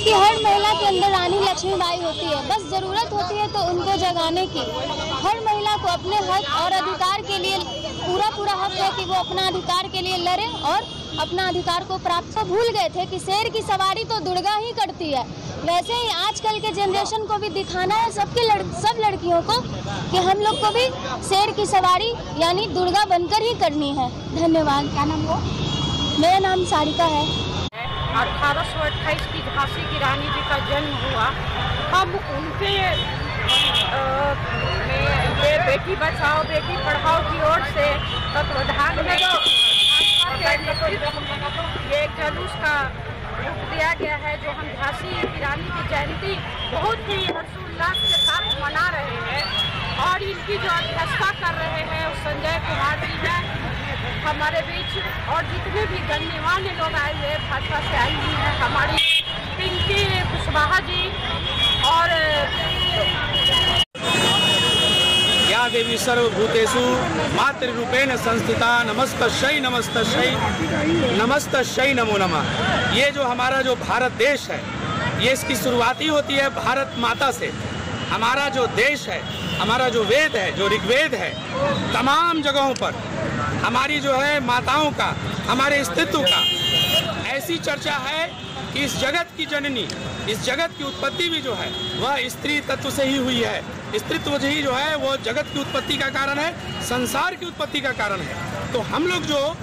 कि हर महिला के अंदर रानी लक्ष्मीबाई होती है, बस ज़रूरत होती है तो उनको जगाने की। हर महिला को अपने हक और अधिकार के लिए पूरा हक है कि वो अपना अधिकार के लिए लड़े और अपना अधिकार को प्राप्त। तो भूल गए थे कि शेर की सवारी तो दुर्गा ही करती है। वैसे ही आजकल के जनरेशन को भी दिखाना है सब लड़कियों को कि हम लोग को भी शेर की सवारी यानी दुर्गा बनकर ही करनी है। धन्यवाद। क्या नाम हो? मेरा नाम सारिका है। 1828 की झांसी की रानी जी का जन्म हुआ। हम उनके ये बेटी बचाओ बेटी पढ़ाओ की ओर से तत्वाधान में ये एक जुलूस का रूप दिया गया है, जो हम झांसी की रानी की जयंती बहुत ही हर्षोल्लास के साथ मना रहे हैं। और इनकी जो अध्यक्षता कर रहे हैं उस संजय कुमार जी हैं हमारे बीच, और जितने भी गणमान्य लोग आए हुए भाजपा से आई हुई हैं, हमारी पिंकी कुशवाहा जी और या देवी सर्वभूतेषु मातृरूपेण संस्थिता नमस्तस्यै नमस्तस्यै नमस्तस्यै नमो नमः। ये जो हमारा जो भारत देश है, ये इसकी शुरुआत ही होती है भारत माता से। हमारा जो देश है, हमारा जो वेद है, जो ऋग्वेद है, तमाम जगहों पर हमारी जो है माताओं का, हमारे अस्तित्व का ऐसी चर्चा है कि इस जगत की जननी, इस जगत की उत्पत्ति भी जो है वह स्त्री तत्व से ही हुई है। स्त्रीत्व ही जो है वो जगत की उत्पत्ति का कारण है, संसार की उत्पत्ति का कारण है। तो हम लोग जो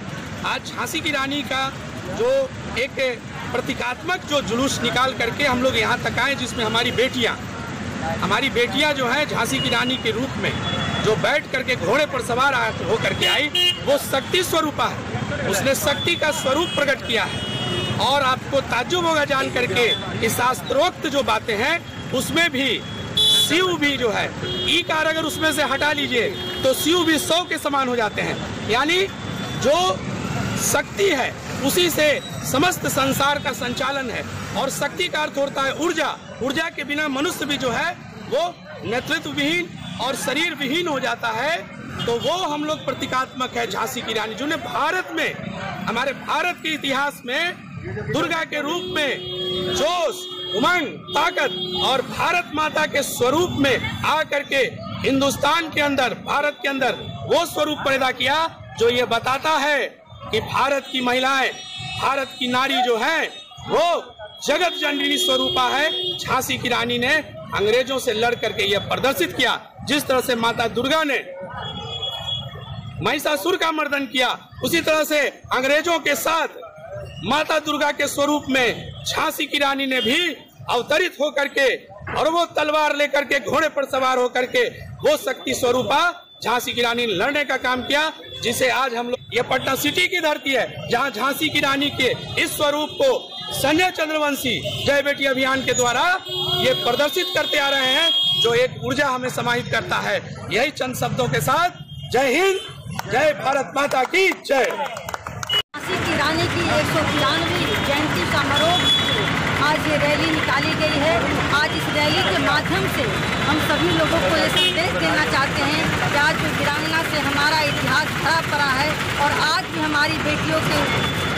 आज झांसी की रानी का जो एक प्रतीकात्मक जो जुलूस निकाल करके हम लोग यहाँ तक आए, जिसमें हमारी बेटियाँ जो है झांसी की रानी के रूप में जो बैठ करके घोड़े पर सवार होकर के आई, वो शक्ति स्वरूपा है। उसने शक्ति का स्वरूप प्रकट किया है। और आपको ताज्जुब होगा जान करके कि शास्त्रोक्त जो बातें हैं उसमें भी शिव भी जो है ई कार अगर उसमें से हटा लीजिए तो शिव भी 100 के समान हो जाते हैं। यानी जो शक्ति है उसी से समस्त संसार का संचालन है। और शक्ति का अर्थ होता है ऊर्जा। ऊर्जा के बिना मनुष्य भी जो है वो नेतृत्व विहीन और शरीर विहीन हो जाता है। तो वो हम लोग प्रतीकात्मक है झांसी की रानी, जो ने भारत में, हमारे भारत के इतिहास में दुर्गा के रूप में जोश, उमंग, ताकत और भारत माता के स्वरूप में आकर के हिंदुस्तान के अंदर, भारत के अंदर वो स्वरूप पैदा किया जो ये बताता है कि भारत की महिलाएं, भारत की नारी जो है वो जगत जननी स्वरूपा है। झांसी की रानी ने अंग्रेजों से लड़ करके यह प्रदर्शित किया। जिस तरह से माता दुर्गा ने महिषासुर का मर्दन किया, उसी तरह से अंग्रेजों के साथ माता दुर्गा के स्वरूप में झांसी की रानी ने भी अवतरित होकर के और वो तलवार लेकर के घोड़े पर सवार होकर के वो शक्ति स्वरूपा झांसी की रानी ने लड़ने का काम किया, जिसे आज हम लोग, ये पटना सिटी की धरती है जहां झांसी की रानी के इस स्वरूप को संजय चंद्रवंशी जय बेटी अभियान के द्वारा ये प्रदर्शित करते आ रहे हैं, जो एक ऊर्जा हमें समाहित करता है। यही चंद शब्दों के साथ जय हिंद, जय भारत माता की जय। झांसी की रानी की 193वीं जयंती समारोह आज ये रैली निकाली गई है। आज इस रैली के माध्यम से हम सभी लोगों को ये संदेश देना चाहते हैं कि आज जो वीरांगना से हमारा इतिहास भरा पड़ा है और आज भी हमारी बेटियों के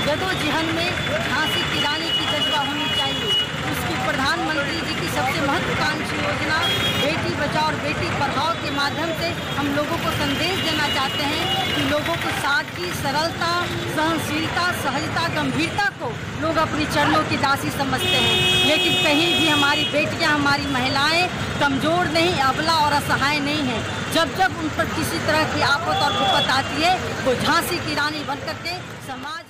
जदोजहद में झांसी की रानी की जज्बा होनी चाहिए। उसकी प्रधानमंत्री जी की सबसे महत्वाकांक्षी योजना बेटी बचाओ और बेटी पढ़ाओ के माध्यम से हम लोगों को संदेश देना चाहते हैं कि लोगों को सादगी, सरलता, सहनशीलता, सहजता, गंभीरता को लोग अपनी चरणों की दासी समझते हैं, लेकिन कहीं भी हमारी बेटियां, हमारी महिलाएं कमज़ोर नहीं, अबला और असहाय नहीं हैं। जब जब उन पर किसी तरह की आफत और विपत आती है वो झांसी की रानी बनकर के समाज